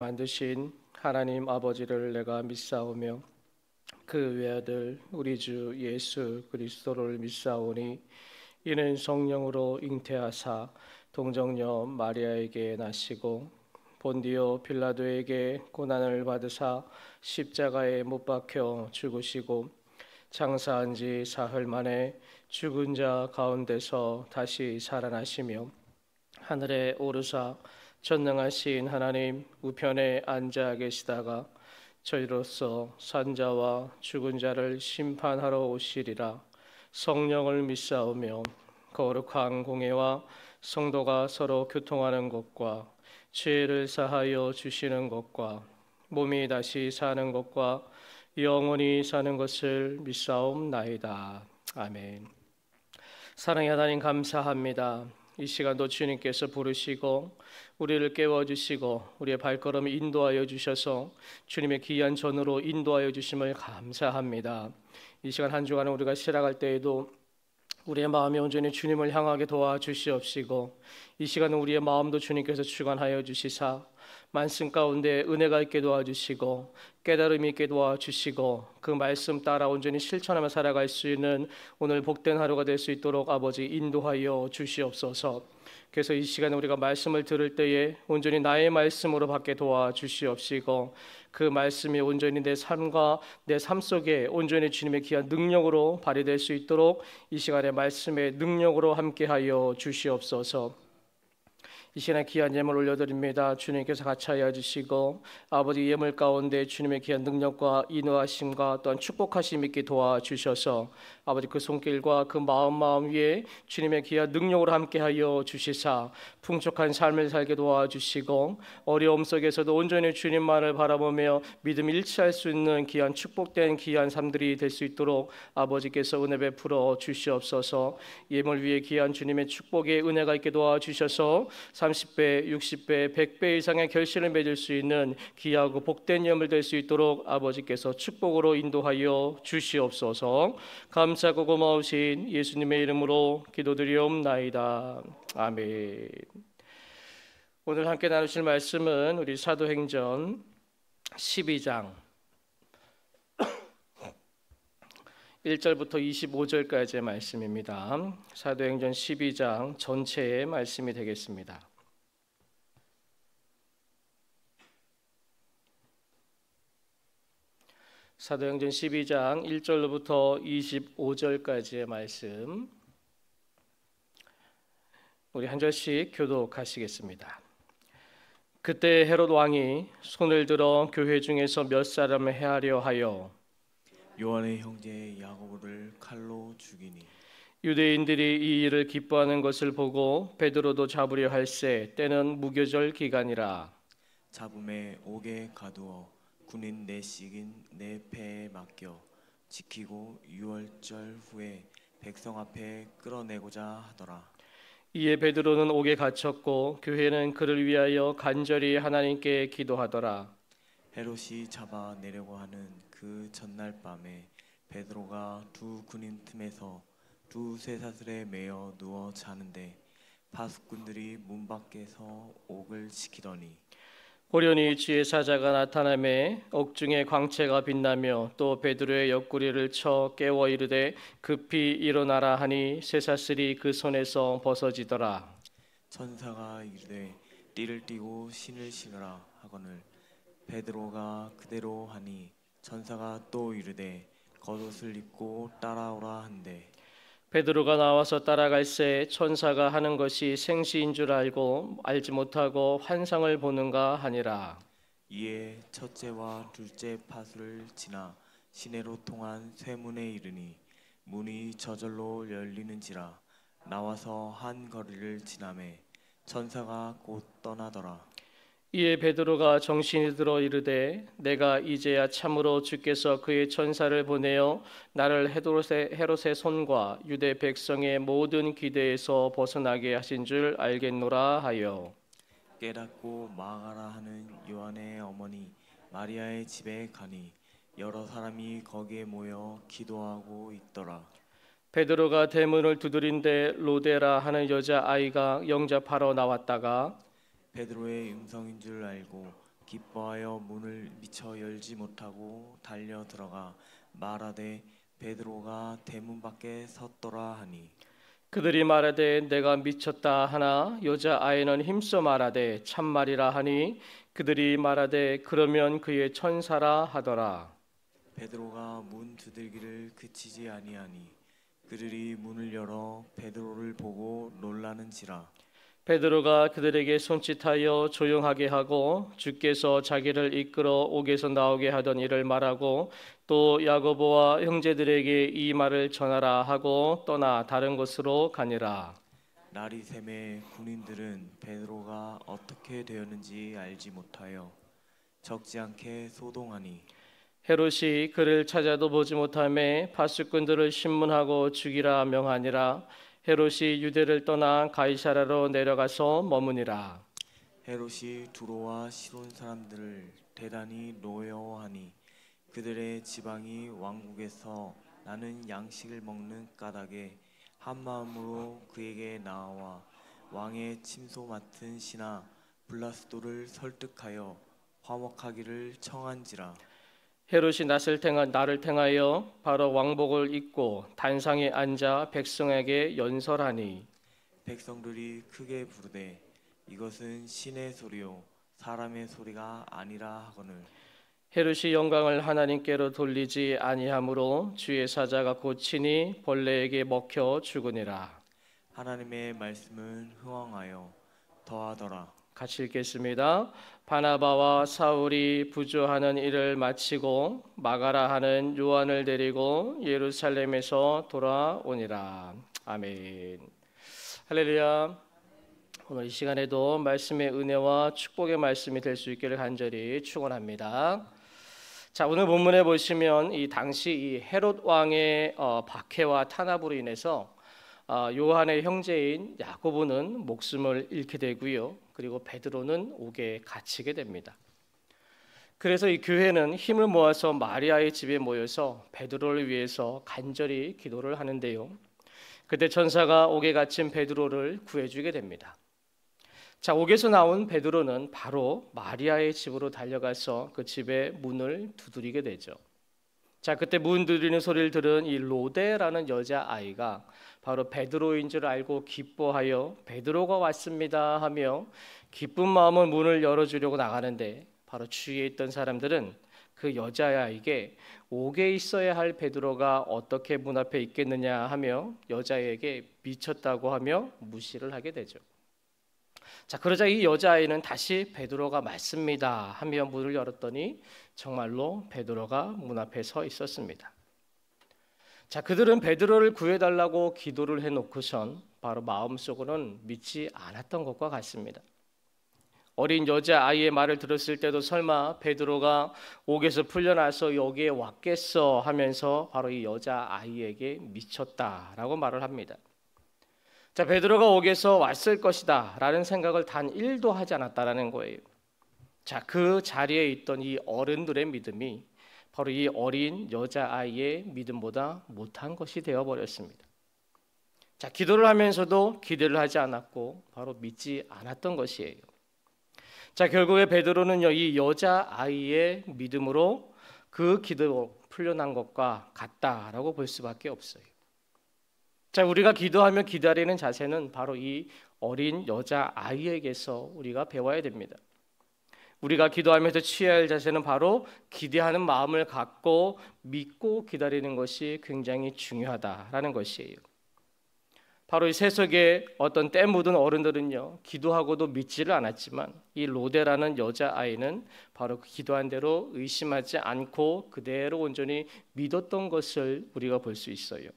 만드신 하나님 아버지를 내가 믿사오며 그 외아들 우리 주 예수 그리스도를 믿사오니 이는 성령으로 잉태하사 동정녀 마리아에게 나시고 본디오 빌라도에게 고난을 받으사 십자가에 못 박혀 죽으시고 장사한 지 사흘 만에 죽은 자 가운데서 다시 살아나시며 하늘에 오르사 전능하신 하나님 우편에 앉아 계시다가 저희로서 산자와 죽은 자를 심판하러 오시리라. 성령을 믿사오며 거룩한 공예와 성도가 서로 교통하는 것과 죄를 사하여 주시는 것과 몸이 다시 사는 것과 영원히 사는 것을 믿사옵나이다. 아멘. 사랑의 하나님 감사합니다. 이 시간도 주님께서 부르시고 우리를 깨워주시고 우리의 발걸음을 인도하여 주셔서 주님의 귀한 전으로 인도하여 주심을 감사합니다. 이 시간 한 주간에 우리가 살아갈 때에도 우리의 마음이 온전히 주님을 향하게 도와주시옵시고 이 시간은 우리의 마음도 주님께서 주관하여 주시사 말씀 가운데 은혜가 있게 도와주시고 깨달음이 있게 도와주시고 그 말씀 따라 온전히 실천하며 살아갈 수 있는 오늘 복된 하루가 될 수 있도록 아버지 인도하여 주시옵소서. 그래서 이 시간에 우리가 말씀을 들을 때에 온전히 나의 말씀으로 받게 도와주시옵시고 그 말씀이 온전히 내 삶과 내 삶 속에 온전히 주님의 귀한 능력으로 발휘될 수 있도록 이 시간에 말씀의 능력으로 함께하여 주시옵소서. 이 시간에 귀한 예물 올려드립니다. 주님께서 같이 하여 주시고 아버지 예물 가운데 주님의 귀한 능력과 인도하심과 또한 축복하심 있게 도와주셔서 아버지 그 손길과 그 마음 위에 주님의 귀한 능력으로 함께하여 주시사 풍족한 삶을 살게 도와주시고 어려움 속에서도 온전히 주님만을 바라보며 믿음 일치할 수 있는 귀한 축복된 귀한 삶들이 될 수 있도록 아버지께서 은혜 베풀어 주시옵소서. 예물 위에 귀한 주님의 축복의 은혜가 있게 도와주셔서 30배, 60배, 100배 이상의 결실을 맺을 수 있는 귀하고 복된 예물 될 수 있도록 아버지께서 축복으로 인도하여 주시옵소서. 감사하고 고마우신 예수님의 이름으로 기도드리옵나이다. 아멘. 오늘 함께 나누실 말씀은 우리 사도행전 12장 1절부터 25절까지의 말씀입니다. 사도행전 12장 전체의 말씀이 되겠습니다. 사도행전 12장 1절로부터 25절까지의 말씀 우리 한 절씩 교독하시겠습니다. 그때 헤롯 왕이 손을 들어 교회 중에서 몇 사람을 해하려 하여 요한의 형제 야고보를 칼로 죽이니 유대인들이 이 일을 기뻐하는 것을 보고 베드로도 잡으려 할세 때는 무교절 기간이라. 잡음에 옥에 가두어 군인 넷씩인 네 패에 맡겨 지키고 유월절 후에 백성 앞에 끌어내고자 하더라. 이에 베드로는 옥에 갇혔고 교회는 그를 위하여 간절히 하나님께 기도하더라. 헤롯이 잡아내려고 하는 그 전날 밤에 베드로가 두 군인 틈에서 두 쇠사슬에 매어 누워 자는데 파수꾼들이 문 밖에서 옥을 지키더니 호련히 주의 사자가 나타나매 옥중에 광채가 빛나며 또 베드로의 옆구리를 쳐 깨워 이르되 급히 일어나라 하니 쇠사슬이 그 손에서 벗어지더라. 천사가 이르되 띠를 띠고 신을 신으라 하거늘 베드로가 그대로 하니 천사가 또 이르되 겉옷을 입고 따라오라 한대 베드로가 나와서 따라갈새 천사가 하는 것이 생시인 줄 알지 못하고 환상을 보는가 하니라. 이에 첫째와 둘째 파수를 지나 시내로 통한 쇠문에 이르니 문이 저절로 열리는지라 나와서 한 거리를 지나매 천사가 곧 떠나더라. 이에 베드로가 정신이 들어 이르되 내가 이제야 참으로 주께서 그의 천사를 보내어 나를 헤롯의 손과 유대 백성의 모든 기대에서 벗어나게 하신 줄 알겠노라 하여 깨닫고 마가라 하는 요한의 어머니 마리아의 집에 가니 여러 사람이 거기에 모여 기도하고 있더라. 베드로가 대문을 두드린데 로데라 하는 여자 아이가 영접하러 나왔다가 베드로의 음성인 줄 알고 기뻐하여 문을 미처 열지 못하고 달려 들어가 말하되 베드로가 대문 밖에 섰더라 하니 그들이 말하되 내가 미쳤다 하나 여자아이는 힘써 말하되 참말이라 하니 그들이 말하되 그러면 그의 천사라 하더라. 베드로가 문 두들기를 그치지 아니하니 그들이 문을 열어 베드로를 보고 놀라는지라. 베드로가 그들에게 손짓하여 조용하게 하고 주께서 자기를 이끌어 옥에서 나오게 하던 일을 말하고 또 야고보와 형제들에게 이 말을 전하라 하고 떠나 다른 곳으로 가니라. 날이 새매 군인들은 베드로가 어떻게 되었는지 알지 못하여 적지 않게 소동하니 헤롯이 그를 찾아도 보지 못하매 파수꾼들을 신문하고 죽이라 명하니라. 헤롯이 유대를 떠나 가이사라로 내려가서 머무니라. 헤롯이 두로와 시돈 사람들을 대단히 노여워하니 그들의 지방이 왕국에서 나는 양식을 먹는 까닭에 한 마음으로 그에게 나와 왕의 침소 맡은 신하 블라스도를 설득하여 화목하기를 청한지라. 헤롯이 나를 택하여 바로 왕복을 입고 단상에 앉아 백성에게 연설하니 백성들이 크게 부르되 이것은 신의 소리요 사람의 소리가 아니라 하거늘 헤롯이 영광을 하나님께로 돌리지 아니하므로 주의 사자가 고치니 벌레에게 먹혀 죽으니라. 하나님의 말씀은 흥왕하여 더하더라. 같이 읽겠습니다. 바나바와 사울이 부조하는 일을 마치고 마가라 하는 요한을 데리고 예루살렘에서 돌아오니라. 아멘. 할렐루야. 오늘 이 시간에도 말씀의 은혜와 축복의 말씀이 될 수 있기를 간절히 축원합니다. 자, 오늘 본문에 보시면 이 당시 이 헤롯 왕의 박해와 탄압으로 인해서 요한의 형제인 야고보는 목숨을 잃게 되고요. 그리고 베드로는 옥에 갇히게 됩니다. 그래서 이 교회는 힘을 모아서 마리아의 집에 모여서 베드로를 위해서 간절히 기도를 하는데요. 그때 천사가 옥에 갇힌 베드로를 구해주게 됩니다. 자, 옥에서 나온 베드로는 바로 마리아의 집으로 달려가서 그 집의 문을 두드리게 되죠. 자, 그때 문 두드리는 소리를 들은 이 로데라는 여자아이가 바로 베드로인 줄 알고 기뻐하여 베드로가 왔습니다 하며 기쁜 마음으로 문을 열어주려고 나가는데 바로 주위에 있던 사람들은 그 여자아이에게 옥에 있어야 할 베드로가 어떻게 문 앞에 있겠느냐 하며 여자에게 미쳤다고 하며 무시를 하게 되죠. 자, 그러자 이 여자아이는 다시 베드로가 맞습니다 하며 문을 열었더니 정말로 베드로가 문 앞에 서 있었습니다. 자, 그들은 베드로를 구해달라고 기도를 해놓고선 바로 마음속으로는 믿지 않았던 것과 같습니다. 어린 여자아이의 말을 들었을 때도 설마 베드로가 옥에서 풀려나서 여기에 왔겠어 하면서 바로 이 여자아이에게 미쳤다라고 말을 합니다. 자, 베드로가 옥에서 왔을 것이다 라는 생각을 단 1도 하지 않았다라는 거예요. 자, 그 자리에 있던 이 어른들의 믿음이 바로 이 어린 여자아이의 믿음보다 못한 것이 되어버렸습니다. 자, 기도를 하면서도 기대를 하지 않았고 바로 믿지 않았던 것이에요. 자, 결국에 베드로는요, 이 여자아이의 믿음으로 그 기도로 풀려난 것과 같다라고 볼 수밖에 없어요. 자, 우리가 기도하며 기다리는 자세는 바로 이 어린 여자아이에게서 우리가 배워야 됩니다. 우리가 기도하면서 취해야 할 자세는 바로 기대하는 마음을 갖고 믿고 기다리는 것이 굉장히 중요하다라는 것이에요. 바로 이 세속의 어떤 때 묻은 어른들은요, 기도하고도 믿지를 않았지만 이 로데라는 여자아이는 바로 그 기도한 대로 의심하지 않고 그대로 온전히 믿었던 것을 우리가 볼 수 있어요.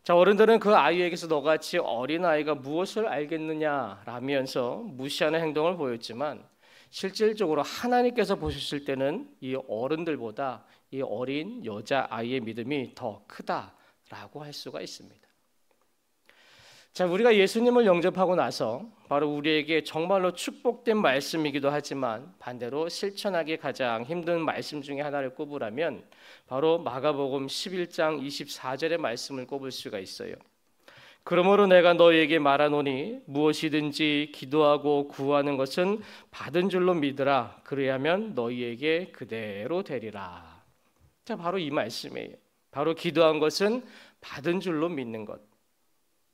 자, 어른들은 그 아이에게서 너같이 어린아이가 무엇을 알겠느냐 라면서 무시하는 행동을 보였지만 실질적으로 하나님께서 보셨을 때는 이 어른들보다 이 어린 여자아이의 믿음이 더 크다라고 할 수가 있습니다. 자, 우리가 예수님을 영접하고 나서 바로 우리에게 정말로 축복된 말씀이기도 하지만 반대로 실천하기 가장 힘든 말씀 중에 하나를 꼽으라면 바로 마가복음 11장 24절의 말씀을 꼽을 수가 있어요. 그러므로 내가 너희에게 말하노니 무엇이든지 기도하고 구하는 것은 받은 줄로 믿으라. 그리하면 너희에게 그대로 되리라. 자, 바로 이 말씀이에요. 바로 기도한 것은 받은 줄로 믿는 것.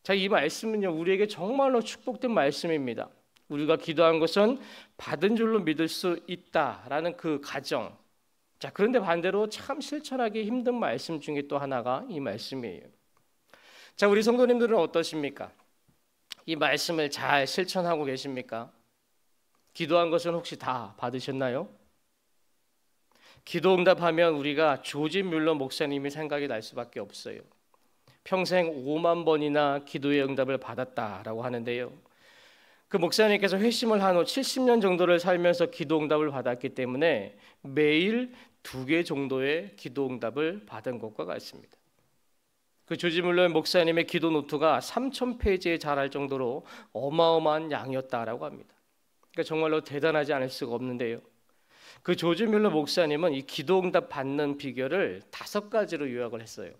자, 이 말씀은요, 우리에게 정말로 축복된 말씀입니다. 우리가 기도한 것은 받은 줄로 믿을 수 있다라는 그 가정. 자, 그런데 반대로 참 실천하기 힘든 말씀 중에 또 하나가 이 말씀이에요. 자, 우리 성도님들은 어떠십니까? 이 말씀을 잘 실천하고 계십니까? 기도한 것은 혹시 다 받으셨나요? 기도 응답하면 우리가 조지 뮬러 목사님이 생각이 날 수밖에 없어요. 평생 5만 번이나 기도의 응답을 받았다라고 하는데요. 그 목사님께서 회심을 한 후 70년 정도를 살면서 기도 응답을 받았기 때문에 매일 2개 정도의 기도 응답을 받은 것과 같습니다. 그 조지 뮬러 목사님의 기도 노트가 3,000페이지에 달할 정도로 어마어마한 양이었다라고 합니다. 그러니까 정말로 대단하지 않을 수가 없는데요. 그 조지 뮬러 목사님은 이 기도 응답 받는 비결을 5가지로 요약을 했어요.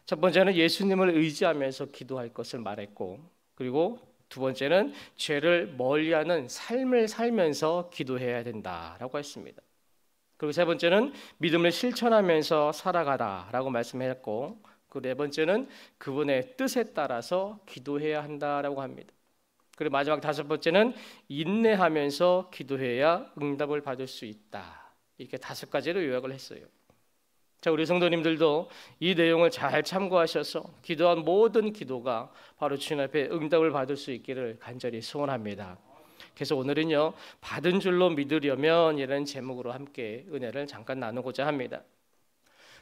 첫 번째는 예수님을 의지하면서 기도할 것을 말했고, 그리고 두 번째는 죄를 멀리하는 삶을 살면서 기도해야 된다라고 했습니다. 그리고 세 번째는 믿음을 실천하면서 살아가라라고 말씀했고, 그 네 번째는 그분의 뜻에 따라서 기도해야 한다라고 합니다. 그리고 마지막 5번째는 인내하면서 기도해야 응답을 받을 수 있다. 이렇게 5가지로 요약을 했어요. 자, 우리 성도님들도 이 내용을 잘 참고하셔서 기도한 모든 기도가 바로 주님 앞에 응답을 받을 수 있기를 간절히 소원합니다. 그래서 오늘은요, 받은 줄로 믿으려면 이라는 제목으로 함께 은혜를 잠깐 나누고자 합니다.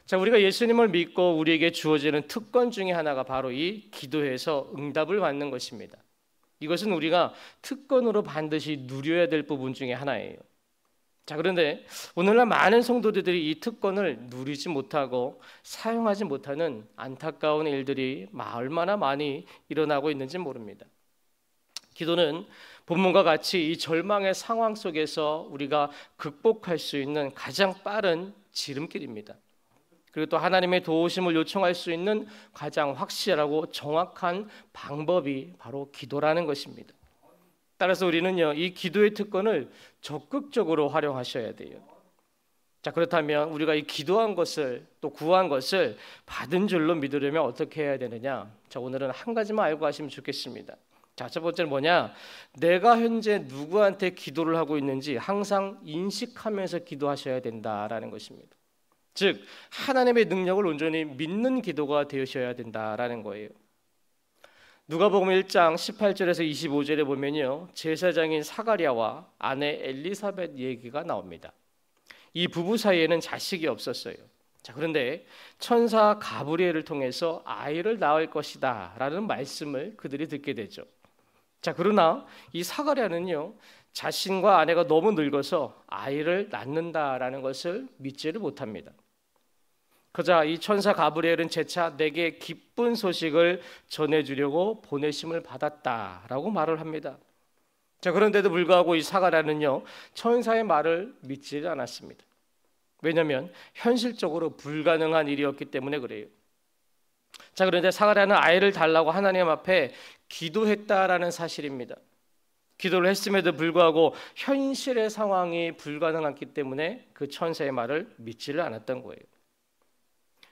자, 우리가 예수님을 믿고 우리에게 주어지는 특권 중에 하나가 바로 이 기도해서 응답을 받는 것입니다. 이것은 우리가 특권으로 반드시 누려야 될 부분 중에 하나예요. 자, 그런데 오늘날 많은 성도들이 이 특권을 누리지 못하고 사용하지 못하는 안타까운 일들이 얼마나 많이 일어나고 있는지 모릅니다. 기도는 본문과 같이 이 절망의 상황 속에서 우리가 극복할 수 있는 가장 빠른 지름길입니다. 그리고 또 하나님의 도우심을 요청할 수 있는 가장 확실하고 정확한 방법이 바로 기도라는 것입니다. 따라서 우리는요, 이 기도의 특권을 적극적으로 활용하셔야 돼요. 자, 그렇다면 우리가 이 기도한 것을 또 구한 것을 받은 줄로 믿으려면 어떻게 해야 되느냐? 자, 오늘은 한 가지만 알고 가시면 좋겠습니다. 자, 첫 번째는 뭐냐? 내가 현재 누구한테 기도를 하고 있는지 항상 인식하면서 기도하셔야 된다라는 것입니다. 즉, 하나님의 능력을 온전히 믿는 기도가 되셔야 된다라는 거예요. 누가복음 1장 18절에서 25절에 보면요, 제사장인 사가랴와 아내 엘리사벳 얘기가 나옵니다. 이 부부 사이에는 자식이 없었어요. 자, 그런데 천사 가브리엘을 통해서 아이를 낳을 것이다 라는 말씀을 그들이 듣게 되죠. 자, 그러나 이 사가랴는요, 자신과 아내가 너무 늙어서 아이를 낳는다라는 것을 믿지를 못합니다. 그러자 이 천사 가브리엘은 재차 내게 기쁜 소식을 전해주려고 보내심을 받았다라고 말을 합니다. 자, 그런데도 불구하고 이 사가랴는요, 천사의 말을 믿지 않았습니다. 왜냐하면 현실적으로 불가능한 일이었기 때문에 그래요. 자, 그런데 사가랴는 아이를 달라고 하나님 앞에 기도했다라는 사실입니다. 기도를 했음에도 불구하고 현실의 상황이 불가능했기 때문에 그 천사의 말을 믿지를 않았던 거예요.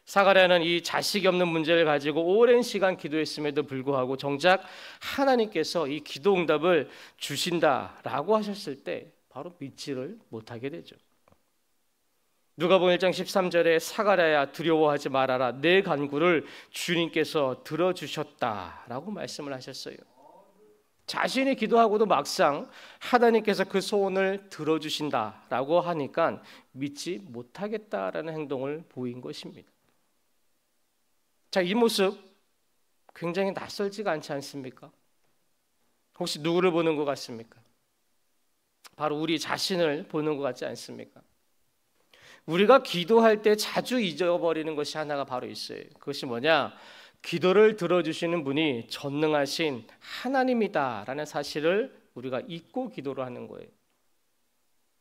사가랴는 이 자식이 없는 문제를 가지고 오랜 시간 기도했음에도 불구하고 정작 하나님께서 이 기도 응답을 주신다라고 하셨을 때 바로 믿지를 못하게 되죠. 누가복음 1장 13절에 사가랴야 두려워하지 말아라, 내 간구를 주님께서 들어주셨다라고 말씀을 하셨어요. 자신이 기도하고도 막상 하나님께서 그 소원을 들어주신다라고 하니까 믿지 못하겠다라는 행동을 보인 것입니다. 자, 이 모습 굉장히 낯설지가 않지 않습니까? 혹시 누구를 보는 것 같습니까? 바로 우리 자신을 보는 것 같지 않습니까? 우리가 기도할 때 자주 잊어버리는 것이 하나가 바로 있어요. 그것이 뭐냐? 기도를 들어주시는 분이 전능하신 하나님이다라는 사실을 우리가 잊고 기도를 하는 거예요.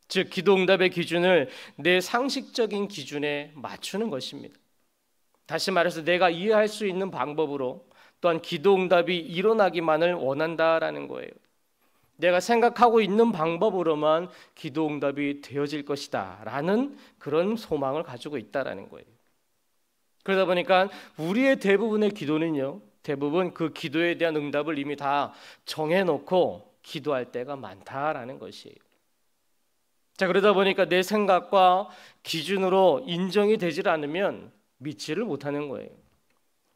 즉, 기도 응답의 기준을 내 상식적인 기준에 맞추는 것입니다. 다시 말해서 내가 이해할 수 있는 방법으로, 또한 기도 응답이 일어나기만을 원한다라는 거예요. 내가 생각하고 있는 방법으로만 기도 응답이 되어질 것이다 라는 그런 소망을 가지고 있다라는 거예요. 그러다 보니까 우리의 대부분의 기도는요, 대부분 그 기도에 대한 응답을 이미 다 정해놓고 기도할 때가 많다라는 것이에요. 자, 그러다 보니까 내 생각과 기준으로 인정이 되질 않으면 믿지를 못하는 거예요.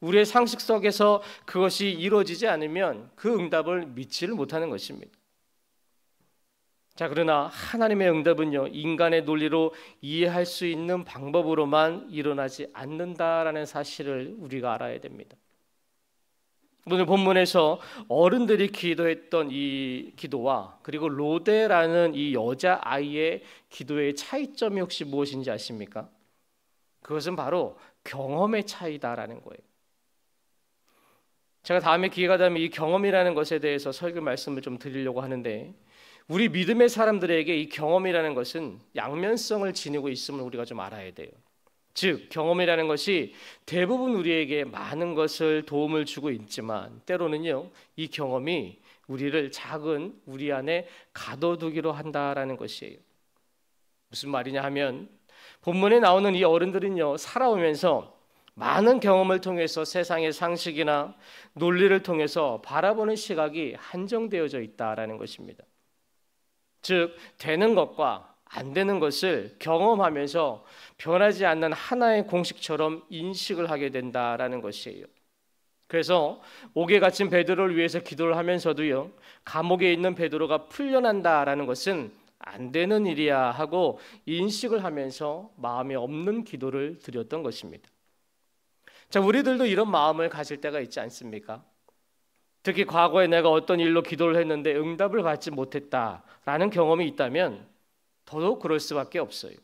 우리의 상식 속에서 그것이 이루어지지 않으면 그 응답을 믿지를 못하는 것입니다. 자, 그러나 하나님의 응답은요, 인간의 논리로 이해할 수 있는 방법으로만 일어나지 않는다라는 사실을 우리가 알아야 됩니다. 오늘 본문에서 어른들이 기도했던 이 기도와 그리고 로데라는 이 여자아이의 기도의 차이점이 혹시 무엇인지 아십니까? 그것은 바로 경험의 차이다라는 거예요. 제가 다음에 기회가 되면 이 경험이라는 것에 대해서 설교 말씀을 좀 드리려고 하는데, 우리 믿음의 사람들에게 이 경험이라는 것은 양면성을 지니고 있음을 우리가 좀 알아야 돼요. 즉, 경험이라는 것이 대부분 우리에게 많은 것을 도움을 주고 있지만 때로는요, 이 경험이 우리를 작은 우리 안에 가둬두기로 한다라는 것이에요. 무슨 말이냐 하면, 본문에 나오는 이 어른들은요, 살아오면서 많은 경험을 통해서 세상의 상식이나 논리를 통해서 바라보는 시각이 한정되어져 있다라는 것입니다. 즉, 되는 것과 안 되는 것을 경험하면서 변하지 않는 하나의 공식처럼 인식을 하게 된다라는 것이에요. 그래서 옥에 갇힌 베드로를 위해서 기도를 하면서도요, 감옥에 있는 베드로가 풀려난다라는 것은 안 되는 일이야 하고 인식을 하면서 마음에 없는 기도를 드렸던 것입니다. 자, 우리들도 이런 마음을 가질 때가 있지 않습니까? 특히 과거에 내가 어떤 일로 기도를 했는데 응답을 받지 못했다라는 경험이 있다면 더더욱 그럴 수밖에 없어요.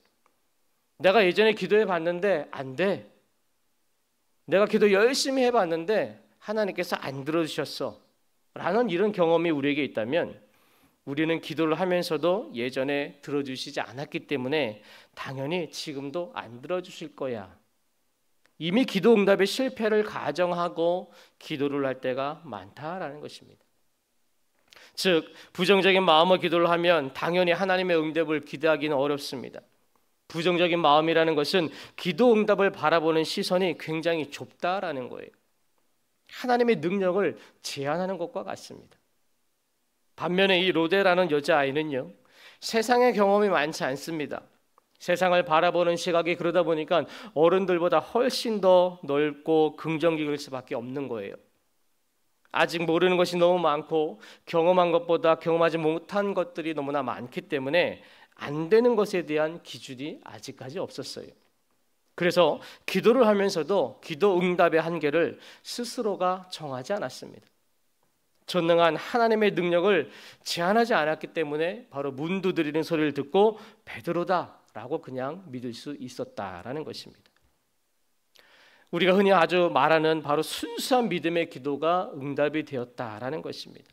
내가 예전에 기도해 봤는데 안 돼. 내가 기도 열심히 해봤는데 하나님께서 안 들어주셨어 라는 이런 경험이 우리에게 있다면 우리는 기도를 하면서도 예전에 들어주시지 않았기 때문에 당연히 지금도 안 들어주실 거야. 이미 기도 응답의 실패를 가정하고 기도를 할 때가 많다라는 것입니다. 즉, 부정적인 마음으로 기도를 하면 당연히 하나님의 응답을 기대하기는 어렵습니다. 부정적인 마음이라는 것은 기도 응답을 바라보는 시선이 굉장히 좁다라는 거예요. 하나님의 능력을 제한하는 것과 같습니다. 반면에 이 로데라는 여자아이는요, 세상의 경험이 많지 않습니다. 세상을 바라보는 시각이 그러다 보니까 어른들보다 훨씬 더 넓고 긍정적일 수밖에 없는 거예요. 아직 모르는 것이 너무 많고 경험한 것보다 경험하지 못한 것들이 너무나 많기 때문에 안 되는 것에 대한 기준이 아직까지 없었어요. 그래서 기도를 하면서도 기도 응답의 한계를 스스로가 정하지 않았습니다. 전능한 하나님의 능력을 제한하지 않았기 때문에 바로 문 두드리는 소리를 듣고 베드로다 라고 그냥 믿을 수 있었다라는 것입니다. 우리가 흔히 아주 말하는 바로 순수한 믿음의 기도가 응답이 되었다라는 것입니다.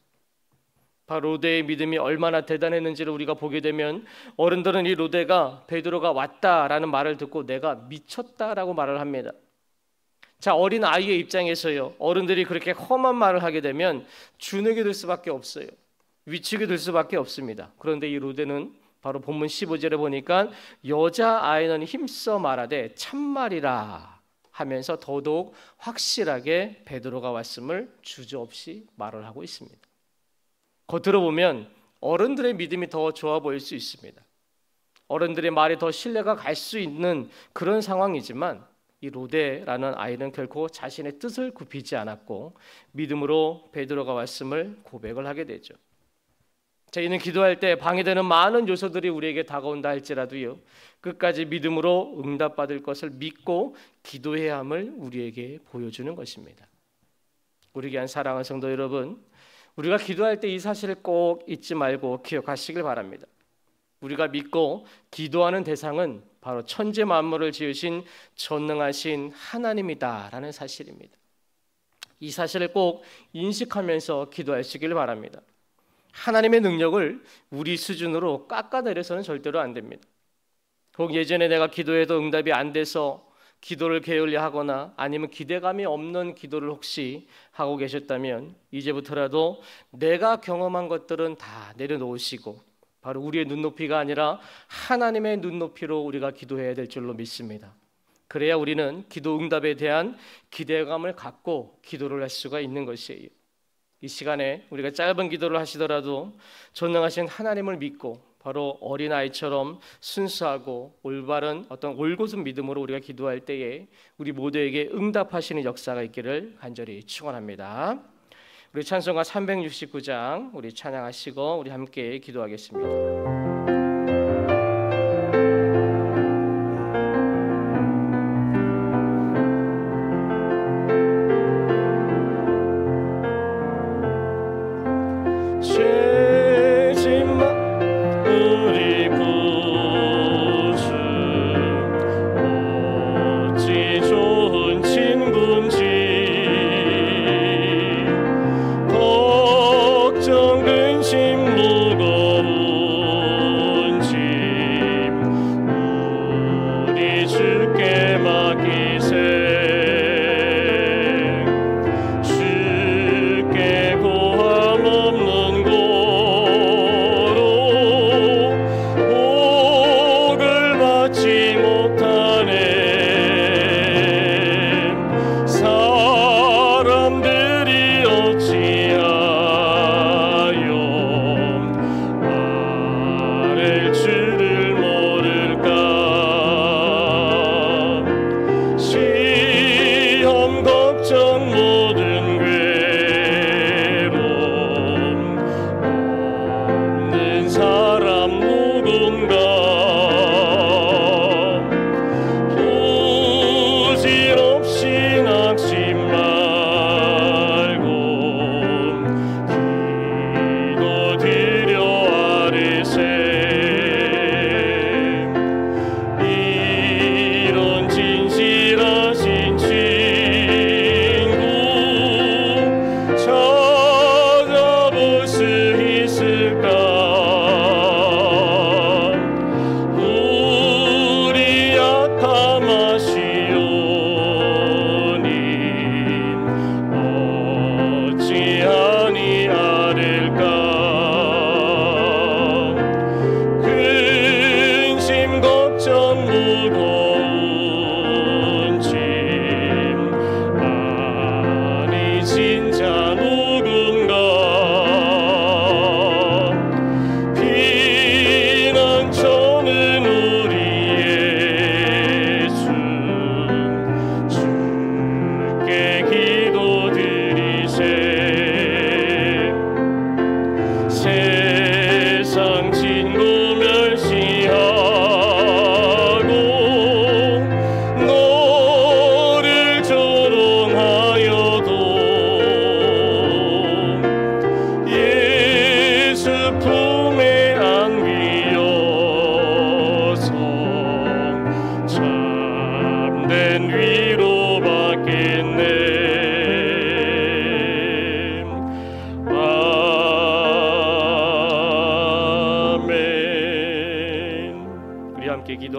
바로 로데의 믿음이 얼마나 대단했는지를 우리가 보게 되면 어른들은 이 로데가 베드로가 왔다라는 말을 듣고 내가 미쳤다라고 말을 합니다. 자, 어린 아이의 입장에서요, 어른들이 그렇게 험한 말을 하게 되면 주눅이 들 수밖에 없어요. 위축이 들 수밖에 없습니다. 그런데 이 로데는 바로 본문 15절에 보니까 여자아이는 힘써 말하되 참말이라 하면서 더더욱 확실하게 베드로가 왔음을 주저없이 말을 하고 있습니다. 겉으로 보면 어른들의 믿음이 더 좋아 보일 수 있습니다. 어른들의 말이 더 신뢰가 갈 수 있는 그런 상황이지만 이 로데라는 아이는 결코 자신의 뜻을 굽히지 않았고 믿음으로 베드로가 왔음을 고백을 하게 되죠. 자, 이는 기도할 때 방해되는 많은 요소들이 우리에게 다가온다 할지라도요, 끝까지 믿음으로 응답받을 것을 믿고 기도해야 함을 우리에게 보여주는 것입니다. 우리 귀한 사랑하는 성도 여러분, 우리가 기도할 때 이 사실을 꼭 잊지 말고 기억하시길 바랍니다. 우리가 믿고 기도하는 대상은 바로 천지 만물을 지으신 전능하신 하나님이다라는 사실입니다. 이 사실을 꼭 인식하면서 기도하시길 바랍니다. 하나님의 능력을 우리 수준으로 깎아내려서는 절대로 안 됩니다. 혹 예전에 내가 기도해도 응답이 안 돼서 기도를 게을리 하거나 아니면 기대감이 없는 기도를 혹시 하고 계셨다면 이제부터라도 내가 경험한 것들은 다 내려놓으시고 바로 우리의 눈높이가 아니라 하나님의 눈높이로 우리가 기도해야 될 줄로 믿습니다. 그래야 우리는 기도 응답에 대한 기대감을 갖고 기도를 할 수가 있는 것이에요. 이 시간에 우리가 짧은 기도를 하시더라도 전능하신 하나님을 믿고 바로 어린아이처럼 순수하고 올바른 어떤 올곧은 믿음으로 우리가 기도할 때에 우리 모두에게 응답하시는 역사가 있기를 간절히 축원합니다. 우리 찬송가 369장 우리 찬양하시고 우리 함께 기도하겠습니다.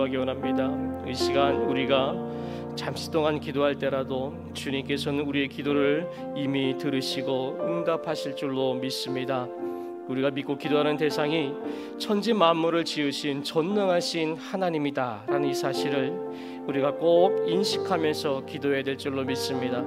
기도하기 원합니다. 이 시간 우리가 잠시 동안 기도할 때라도 주님께서는 우리의 기도를 이미 들으시고 응답하실 줄로 믿습니다. 우리가 믿고 기도하는 대상이 천지 만물을 지으신 전능하신 하나님이다 라는 이 사실을 우리가 꼭 인식하면서 기도해야 될 줄로 믿습니다.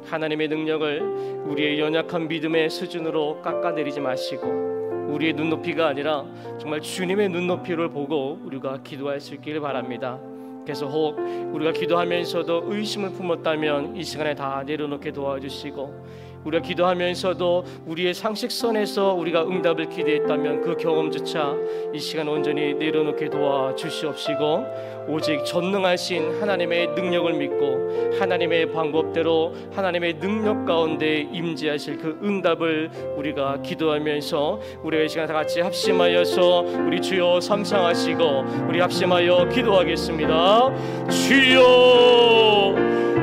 하나님의 능력을 우리의 연약한 믿음의 수준으로 깎아내리지 마시고 우리의 눈높이가 아니라 정말 주님의 눈높이를 보고 우리가 기도할 수 있기를 바랍니다. 그래서 혹 우리가 기도하면서도 의심을 품었다면 이 시간에 다 내려놓게 도와주시고, 우리가 기도하면서도 우리의 상식선에서 우리가 응답을 기대했다면 그 경험조차 이 시간 온전히 내려놓게 도와주시옵시고, 오직 전능하신 하나님의 능력을 믿고 하나님의 방법대로 하나님의 능력 가운데 임재하실 그 응답을 우리가 기도하면서 우리가 이 시간 다 같이 합심하여서 우리 주여 삼상하시고 우리 합심하여 기도하겠습니다. 주여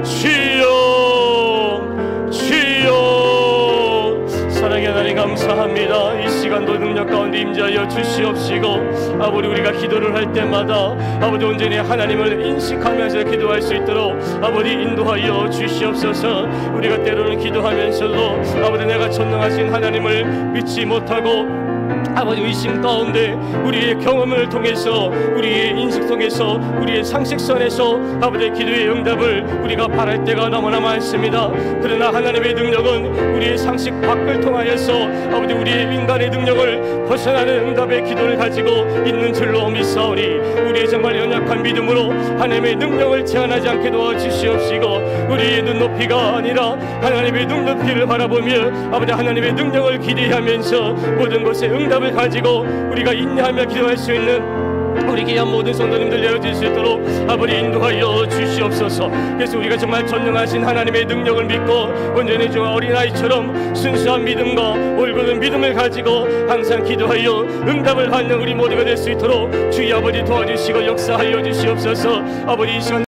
주여 주여, 사랑의 하나님 감사합니다. 이 시간도 능력 가운데 임재하여 주시옵시고 아버지 우리가 기도를 할 때마다 아버지 온전히 하나님을 인식하면서 기도할 수 있도록 아버지 인도하여 주시옵소서. 우리가 때로는 기도하면서도 아버지 내가 전능하신 하나님을 믿지 못하고 아버지 의심 가운데 우리의 경험을 통해서 우리의 인식 속에서 우리의 상식선에서 아버지의 기도의 응답을 우리가 바랄 때가 너무나 많습니다. 그러나 하나님의 능력은 우리의 상식 밖을 통하여서 아버지 우리의 인간의 능력을 벗어나는 응답의 기도를 가지고 있는 줄로 믿사오니 우리의 정말 연약한 믿음으로 하나님의 능력을 제한하지 않게 도와주시옵시고 우리의 눈높이가 아니라 하나님의 눈높이를 바라보며 아버지 하나님의 능력을 기대하면서 모든 것에 응답을 가지고 우리가 인내하며 기도할 수 있는 우리 귀한 모든 성도님들 내어질 수 있도록 아버지 인도하여 주시옵소서. 그래서 우리가 정말 전능하신 하나님의 능력을 믿고 온전히 주 어린아이처럼 순수한 믿음과 올곧은 믿음을 가지고 항상 기도하여 응답을 받는 우리 모두가 될 수 있도록 주의 아버지 도와주시고 역사하여 주시옵소서. 아버지 이 시간